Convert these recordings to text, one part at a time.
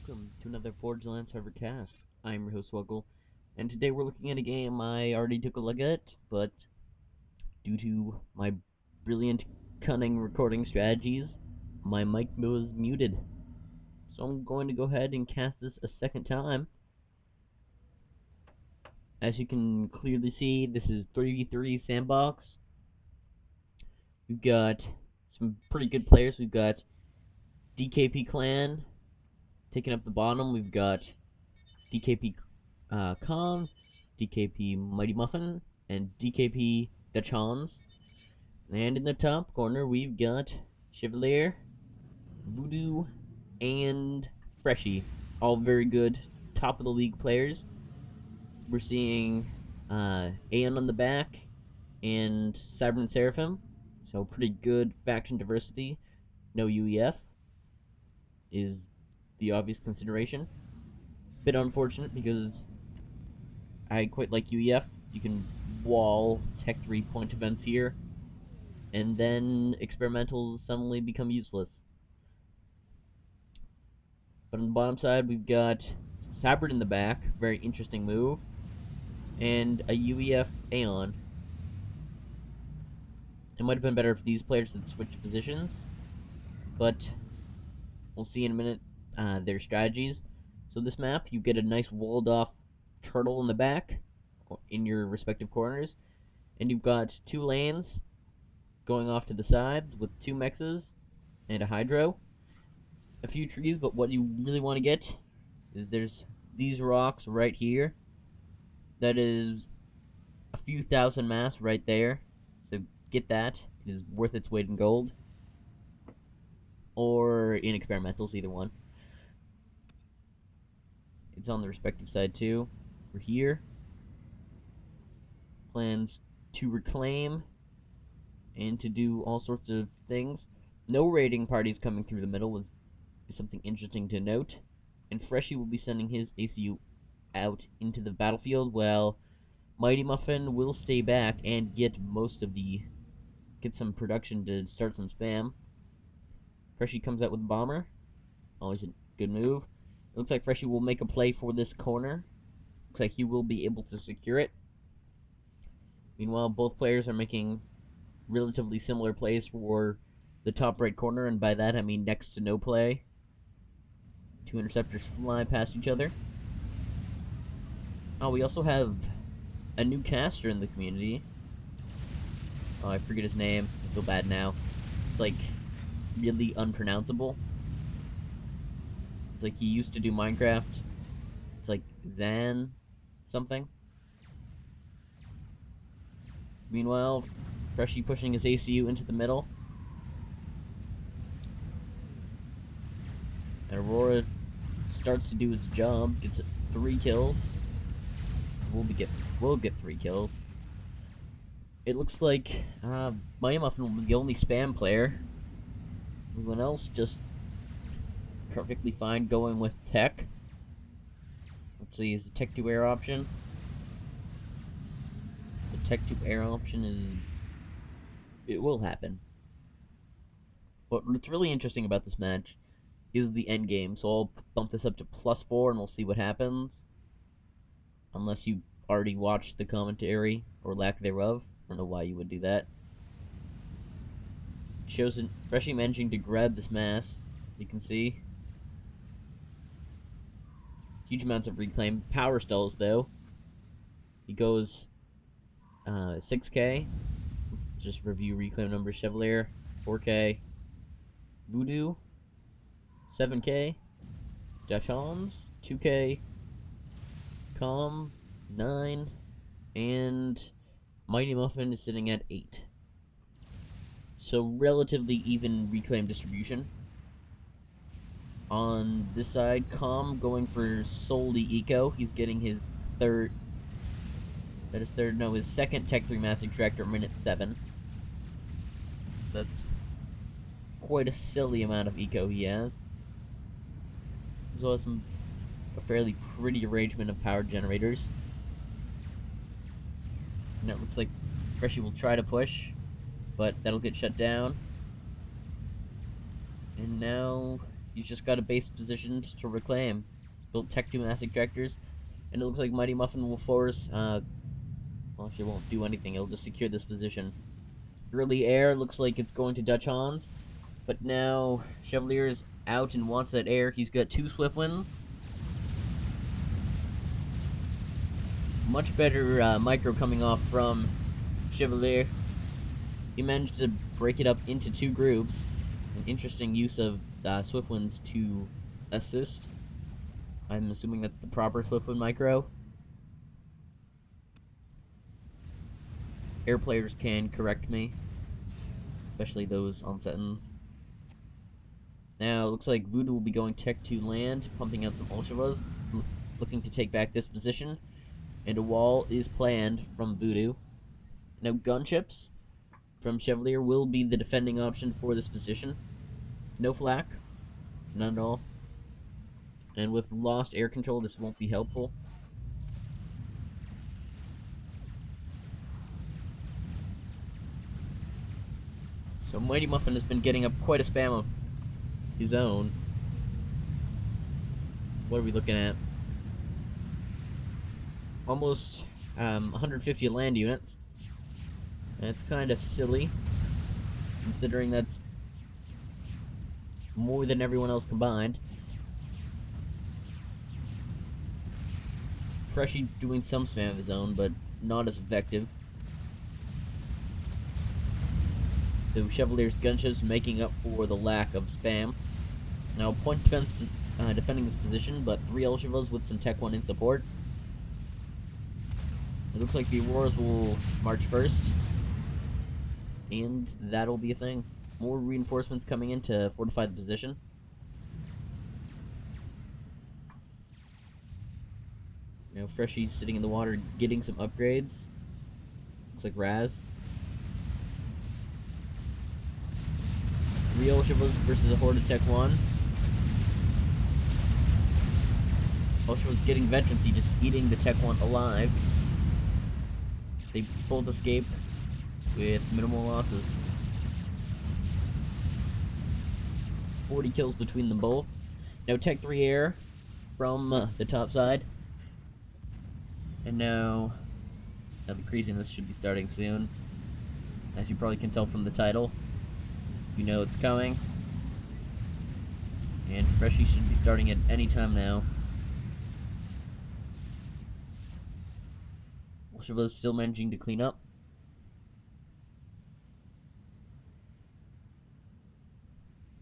welcome to another Forge Land server cast. I'm your host Swkoll, and today we're looking at a game I already took a look at, but due to my brilliant, cunning recording strategies, my mic was muted. So I'm going to go ahead and cast this a second time. As you can clearly see, this is 3v3 sandbox. We've got some pretty good players. We've got DKP Clan taking up the bottom. We've got DKP Kong, DKP Mighty Muffin, and DKP Dutch Hans. And in the top corner, we've got Chevalier, Voodoo, and Freshie. All very good, top of the league players. We're seeing Aeon on the back, and Cyber and Seraphim. So pretty good faction diversity. No UEF is the obvious consideration. Bit unfortunate because I quite like UEF. You can wall Tech 3 point events here, and then experimentals suddenly become useless. But on the bottom side, we've got Sabred in the back, very interesting move, and a UEF Aeon. It might have been better if these players had switched positions, but we'll see in a minute their strategies. So this map, you get a nice walled off turtle in the back, in your respective corners, and you've got two lanes going off to the sides with two mexes and a hydro, a few trees, but what you really want to get is there's these rocks right here. That is a few thousand mass right there, so get that. It is worth its weight in gold, or in experimentals, either one. It's on the respective side too. We're here. Plans to reclaim and to do all sorts of things. No raiding parties coming through the middle is something interesting to note. And Freshie will be sending his ACU out into the battlefield, while Mighty Muffin will stay back and get some production to start some spam. Freshie comes out with a bomber. Always a good move. It looks like Freshie will make a play for this corner. Looks like he will be able to secure it. Meanwhile, both players are making relatively similar plays for the top right corner, and by that I mean next to no play. Two interceptors fly past each other. Oh, we also have a new caster in the community. Oh, I forget his name. I feel bad now. It's like really unpronounceable. It's like he used to do Minecraft. It's like Zan something. Meanwhile, Freshie pushing his ACU into the middle. And Aurora starts to do his job, gets 3 kills. We'll get 3 kills. It looks like Mighty Muffin will be the only spam player. Everyone else just perfectly fine going with tech. Let's see, is the tech to air option? The tech to air option is... it will happen. But what's really interesting about this match is the end game, so I'll bump this up to +4 and we'll see what happens. Unless you already watched the commentary, or lack thereof. I don't know why you would do that. Shows Freshie managing to grab this mass, you can see. Huge amounts of reclaim. Power stalls, though. He goes 6k. Just review reclaim numbers. Chevalier, 4k. Voodoo, 7k. Dutch Hans, 2k. Calm, 9. And Mighty Muffin is sitting at 8. So relatively even reclaim distribution. On this side, Calm going for solely eco. He's getting his his second Tech 3 Mass Extractor minute 7. That's quite a silly amount of eco he has. As well as a fairly pretty arrangement of power generators. And it looks like Freshie will try to push, but that'll get shut down. And now He's just got a base positioned to reclaim. He's built Tech 2 mass ejectors, and it looks like Mighty Muffin will force, well, she won't do anything, it'll just secure this position. Early air looks like it's going to Dutch Hans, but now Chevalier is out and wants that air. He's got 2 swift winds. Much better micro coming off from Chevalier. He managed to break it up into 2 groups. An interesting use of Swiftwinds to assist. I'm assuming that's the proper Swiftwind micro. Air players can correct me, especially those on Settons. Now, it looks like Voodoo will be going Tech 2 land, pumping out some Ultravas, looking to take back this position, and a wall is planned from Voodoo. Now, gunships from Chevalier will be the defending option for this position. No flak, none at all. And with lost air control, this won't be helpful. So Mighty Muffin has been getting up quite a spam of his own. What are we looking at? Almost 150 land units. That's kind of silly, considering that's more than everyone else combined. Freshie doing some spam of his own, but not as effective. So Chevalier's gunships making up for the lack of spam. Now point defense defending this position, but 3 Ultravas with some Tech 1 in support. It looks like the Auroras will march first, and that'll be a thing. More reinforcements coming in to fortify the position. Now Freshie's sitting in the water getting some upgrades. Looks like Raz. 3 Ultravas versus a horde of Tech 1. Ultravas getting veterancy, just eating the Tech 1 alive. They both escape with minimal losses. 40 kills between them both. Now Tech 3 air from the top side. And now the craziness should be starting soon. As you probably can tell from the title. You know it's coming. And Freshie should be starting at any time now. Ultravas still managing to clean up.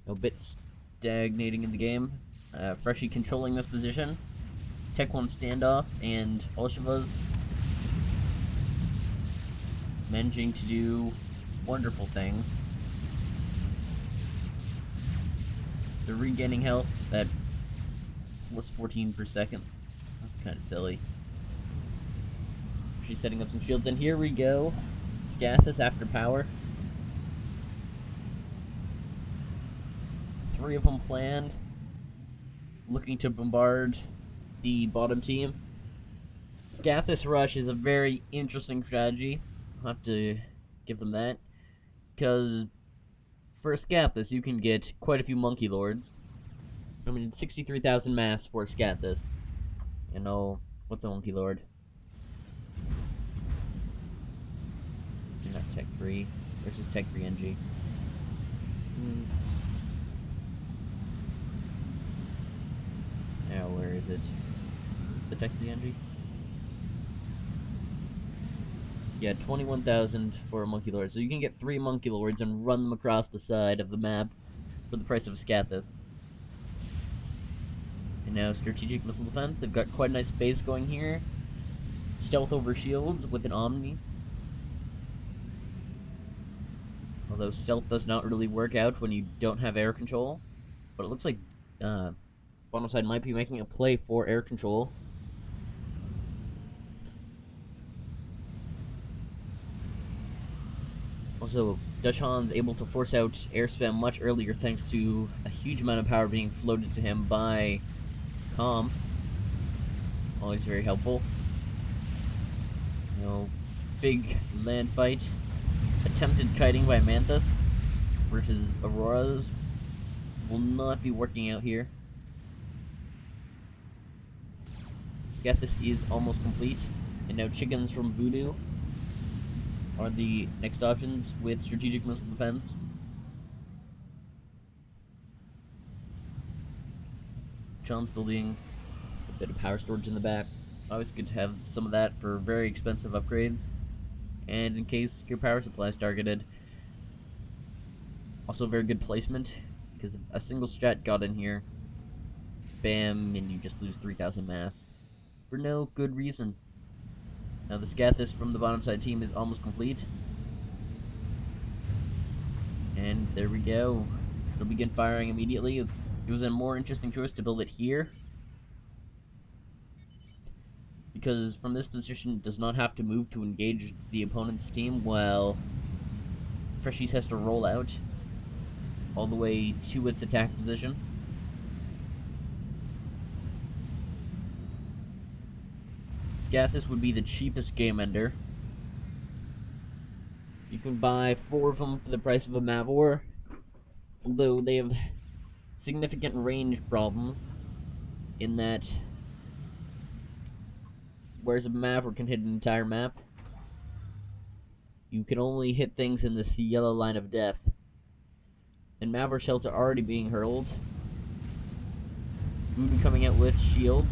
No bit stagnating in the game. Freshie controlling this position. Tech 1 standoff, and Ultravas managing to do wonderful things. They're regaining health at plus 14 per second. That's kind of silly. She's setting up some shields, and here we go. Scathis after power. 3 of them planned, looking to bombard the bottom team. Scathis rush is a very interesting strategy. I'll have to give them that, because for Scathis you can get quite a few Monkey Lords. I mean, 63,000 mass for Scathis. And oh, what's a Monkey Lord? Not Tech 3 versus Tech 3 NG. Now, where is it? The Tech 3 NG? Yeah, 21,000 for a Monkey Lord. So you can get 3 Monkey Lords and run them across the side of the map for the price of a Scathis. And now Strategic Missile Defense. They've got quite a nice base going here. Stealth over shields with an Omni. Although stealth does not really work out when you don't have air control. But it looks like bottom side might be making a play for air control. Also, Dutch Hans able to force out air spam much earlier thanks to a huge amount of power being floated to him by Com. Always very helpful. You know, big land fight. Attempted kiting by Manthus versus Auroras. will not be working out here. Scathis is almost complete, and now chickens from Voodoo are the next options with strategic missile defense. John's building a bit of power storage in the back. Always good to have some of that for very expensive upgrades, and in case your power supply is targeted. Also very good placement, because if a single strat got in here, bam, and you just lose 3,000 mass. For no good reason. Now the Scathis from the bottom side team is almost complete. And there we go. It'll begin firing immediately. It was a more interesting choice to build it here, because from this position it does not have to move to engage the opponent's team, while Freshies has to roll out all the way to its attack position. Scathis would be the cheapest game ender. You can buy 4 of them for the price of a Mavor, although they have significant range problems in that whereas a Mavor can hit an entire map, you can only hit things in this yellow line of death. And Mavor shells are already being hurled. Voodoo coming out with shields,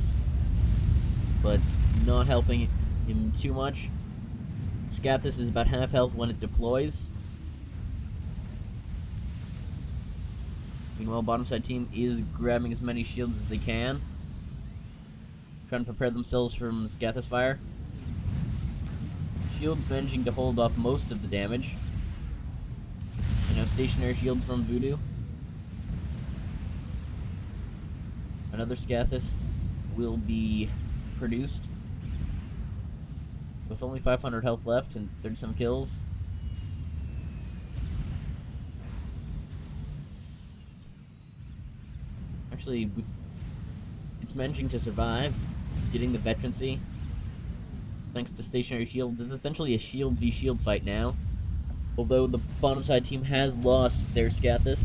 but not helping him too much. Scathis is about half health when it deploys. Meanwhile, bottom side team is grabbing as many shields as they can, trying to prepare themselves from Scathis fire. Shields managing to hold off most of the damage. And now stationary shields from Voodoo. Another Scathis will be produced with only 500 health left and 30-some kills. Actually, it's managing to survive, getting the veterancy thanks to stationary shields. It's essentially a shield v shield fight now, although the bottom side team has lost their Scathis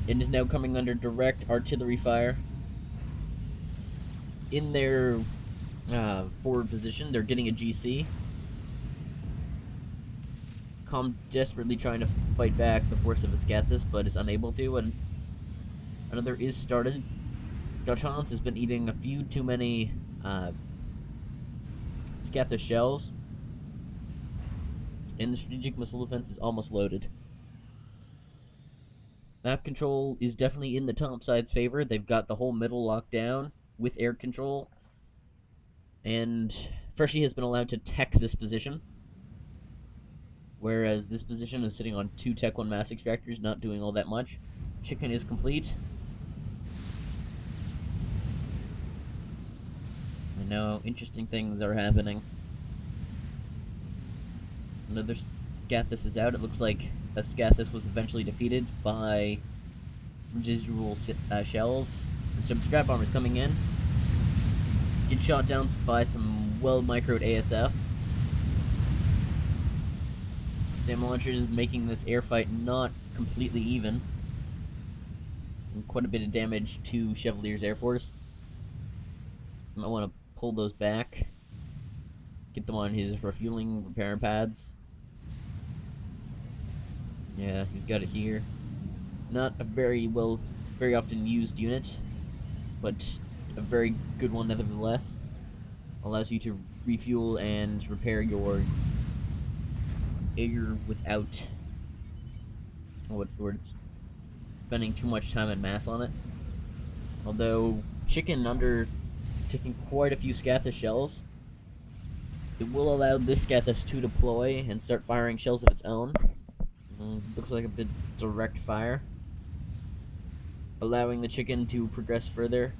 and is now coming under direct artillery fire. In their forward position, they're getting a GC. Com desperately trying to fight back the force of the Scathis, but is unable to, and another is started. Gauchons has been eating a few too many Scathis shells, and the strategic missile defense is almost loaded. Map control is definitely in the top side's favor. They've got the whole middle locked down with air control, and Freshie has been allowed to tech this position, whereas this position is sitting on 2 Tech 1 mass extractors, not doing all that much. Chicken is complete. And now interesting things are happening. Another Scathis is out. It looks like a Scathis was eventually defeated by residual shells. And some scrap bombers coming in. Get shot down by some well-microed ASF. Sam launchers making this air fight not completely even. And quite a bit of damage to Chevalier's Air Force. Might want to pull those back. Get them on his refueling repair pads. Yeah, he's got it here. Not a very often used unit, but a very good one nevertheless. Allows you to refuel and repair your air without spending too much time and mass on it. Although Chicken under taking quite a few Scathis shells, it will allow this Scathis to deploy and start firing shells of its own. Looks like a bit direct fire, allowing the Chicken to progress further.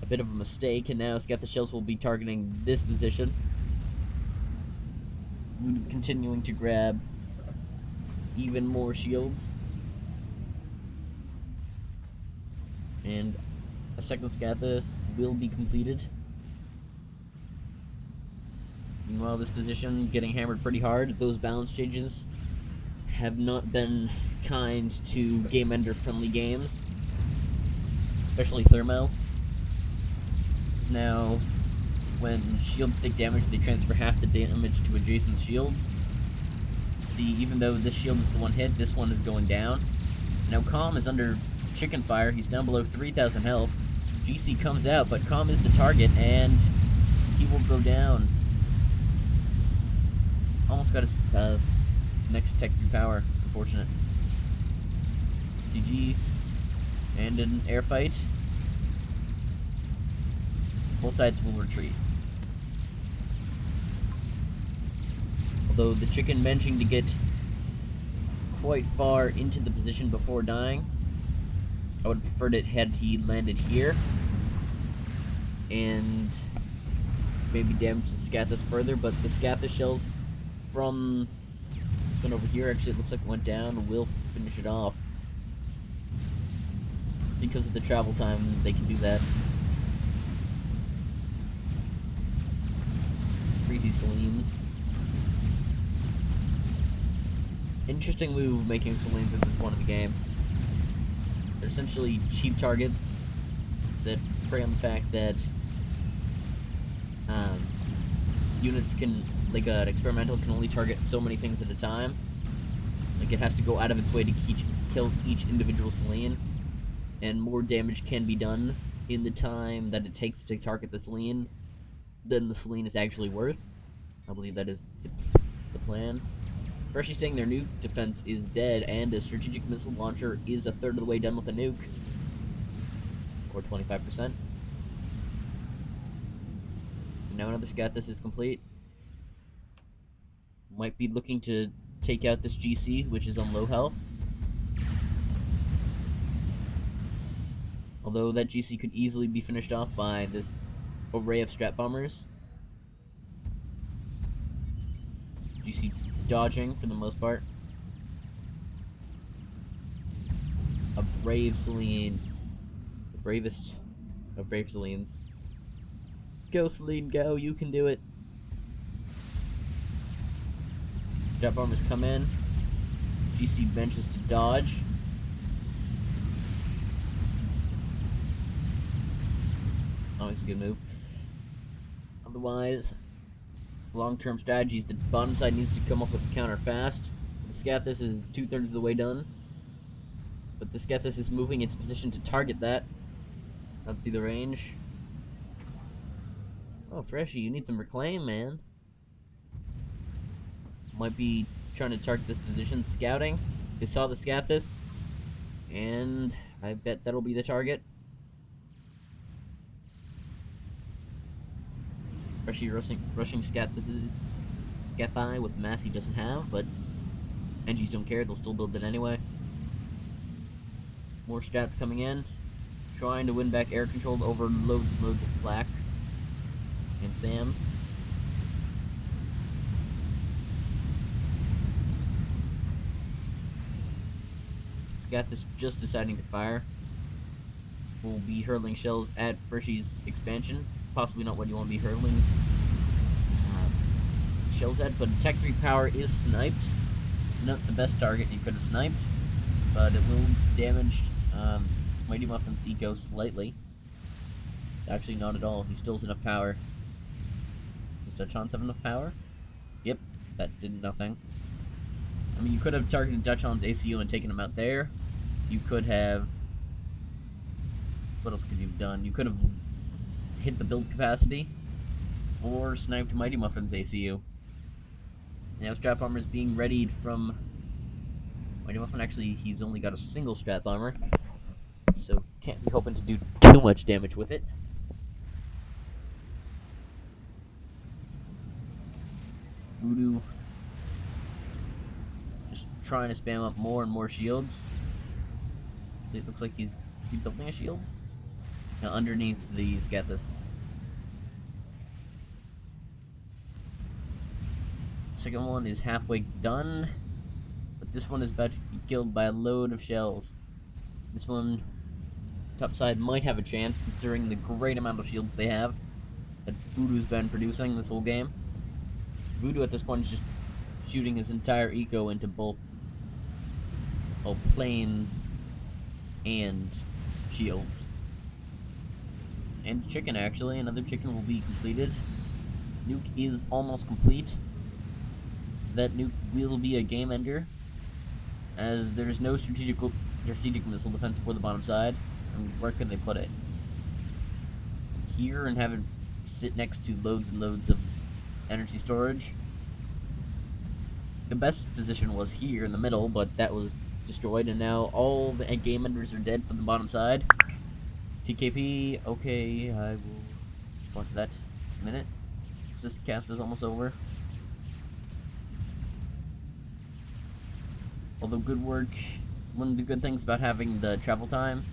A bit of a mistake, and now Scathis shells will be targeting this position. Continuing to grab even more shields. And a second Scathis will be completed. Meanwhile, this position getting hammered pretty hard. Those balance changes have not been kind to game ender friendly games, especially Thermo. Now, when shields take damage, they transfer half the damage to adjacent shields. See, even though this shield is the one hit, this one is going down. Now Calm is under chicken fire, he's down below 3,000 health. GC comes out, but Calm is the target, and he will go down. Almost got his next tech 3 power, unfortunate. GG, and an air fight. Both sides will retreat. Although the chicken managing to get quite far into the position before dying. I would have preferred it had he landed here and maybe damaged the Scathis further, but the Scathis shells from this one over here actually looks like it went down. Will finish it off. Because of the travel time, they can do that. Crazy Selene. Interesting move making Selene at this point of the game. They're essentially cheap targets that prey on the fact that units can, like an experimental, can only target so many things at a time. Like it has to go out of its way to kill each individual Selene, and more damage can be done in the time that it takes to target the Selene than the Selene is actually worth. I believe that is the plan. Freshly saying their nuke defense is dead, and a strategic missile launcher is a third of the way done with a nuke. Or 25%. Now another Scathis is complete. Might be looking to take out this GC, which is on low health. Although that GC could easily be finished off by this array of strat bombers. GC dodging for the most part. A brave Selene. The bravest of brave Selenes. Go Selene, go, you can do it. Strat bombers come in. GC benches to dodge. Always a good move. Otherwise, long-term strategies, the bottom side needs to come up with a counter fast. The Scathis is 2/3 of the way done, but the Scathis is moving its position to target that. Let's see the range. Oh, Freshy, you need some reclaim, man. Might be trying to target this position. Scouting. They saw the Scathis, and I bet that'll be the target. Freshie rushing Scathis with mass he doesn't have, but NGs don't care, they'll still build it anyway. More strats coming in, trying to win back air control over loads of flak and Sam. Scathis just deciding to fire. Will be hurling shells at Freshie's expansion. Possibly not what you want to be hurling shells at, but Tech 3 power is sniped. Not the best target you could have sniped, but it will damage Mighty Muffin's eco slightly. Actually, not at all. He still has enough power. Does Dutchons have enough power? Yep, that did nothing. I mean, you could have targeted Dutchon's ACU and taken him out there. You could have... What else could you have done? You could have hit the build capacity, or sniped Mighty Muffin's ACU. Now Strat Bomber is being readied from Mighty Muffin. Actually, he's only got a single Strat Bomber, so can't be hoping to do too much damage with it. Voodoo just trying to spam up more and more shields. It looks like he's building a shield. Now underneath the Scathis. Second one is halfway done, but this one is about to be killed by a load of shells. This one, top side, might have a chance considering the great amount of shields they have that Voodoo's been producing this whole game. Voodoo at this point is just shooting his entire eco into both well, planes and shields. And chicken, actually. Another chicken will be completed. Nuke is almost complete. That nuke will be a game ender, as there's no strategic missile defense for the bottom side. And where could they put it? Here, and have it sit next to loads and loads of energy storage. The best position was here in the middle, but that was destroyed, and now all the game enders are dead from the bottom side. TKP, okay, I will respond to that in a minute. This cast is almost over. Although good work, one of the good things about having the travel time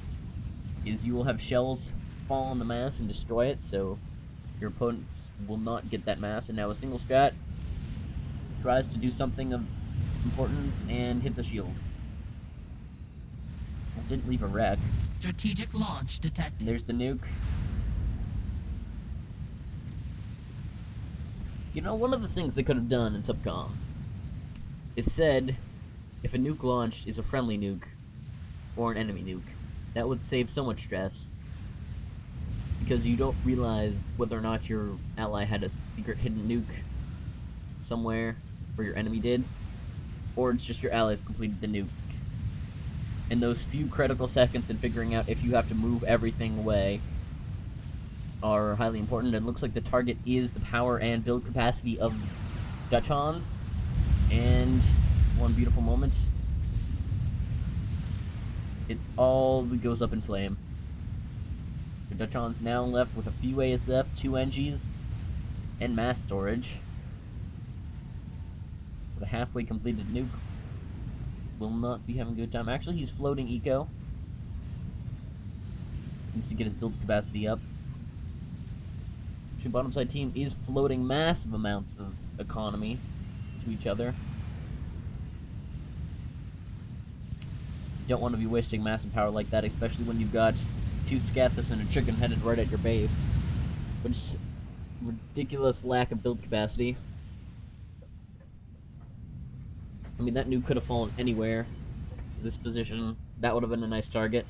is you will have shells fall on the mass and destroy it, so your opponents will not get that mass. And now a single Scrat tries to do something of importance and hit the shield. It didn't leave a wreck. Strategic launch detected. And there's the nuke. You know, one of the things they could have done in Subcom is said if a nuke launched is a friendly nuke or an enemy nuke. That would save so much stress, because you don't realize whether or not your ally had a secret hidden nuke somewhere, or your enemy did, or it's just your allies completed the nuke. And those few critical seconds in figuring out if you have to move everything away are highly important. And it looks like the target is the power and build capacity of Dutch Hans. And one beautiful moment, it all goes up in flame. The Dutch Hans now left with a few ASF, 2 NGs, and mass storage. With a halfway completed nuke, will not be having a good time. Actually, he's floating eco. Needs to get his build capacity up. The bottom side team is floating massive amounts of economy to each other. You don't want to be wasting massive power like that, especially when you've got 2 Scathis and a chicken headed right at your base. Which is ridiculous lack of build capacity. I mean, that nuke could have fallen anywhere. This position, that would have been a nice target.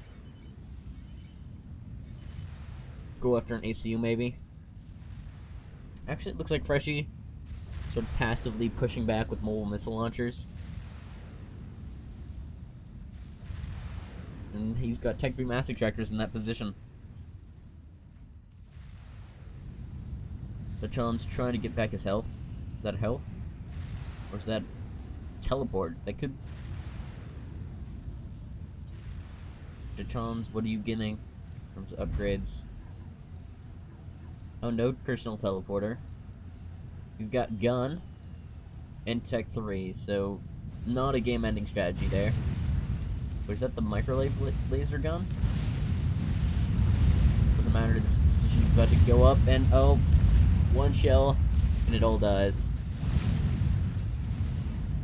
Go after an ACU, maybe. Actually, it looks like Freshie sort of passively pushing back with mobile missile launchers. And he's got Tech 3 mass extractors in that position. So Chon's trying to get back his health. Is that health? Or is that teleport? That could... Chons, what are you getting in terms of upgrades? Oh, no personal teleporter. You've got gun and Tech 3, so not a game-ending strategy there. Or is that the microwave laser gun? Doesn't matter, this position's about to go up, and oh, one shell, and it all dies.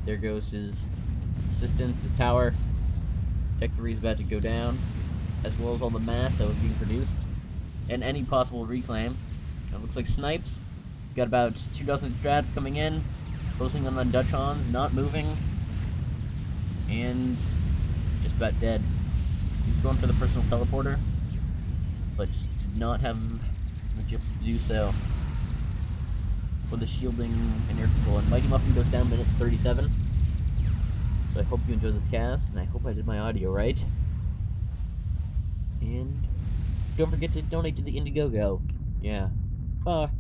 There goes his assistance, his power. Tech 3 is about to go down, as well as all the mass that was being produced, and any possible reclaim. It looks like Snipes got about 2 dozen strats coming in, closing on the Dutch Hans, not moving, and just about dead. He's going for the personal teleporter, but just did not have the chips to do so. For the shielding and air control, and Mighty Muffin goes down minute 37. So I hope you enjoyed this cast, and I hope I did my audio right. And don't forget to donate to the Indiegogo. Yeah. Bye.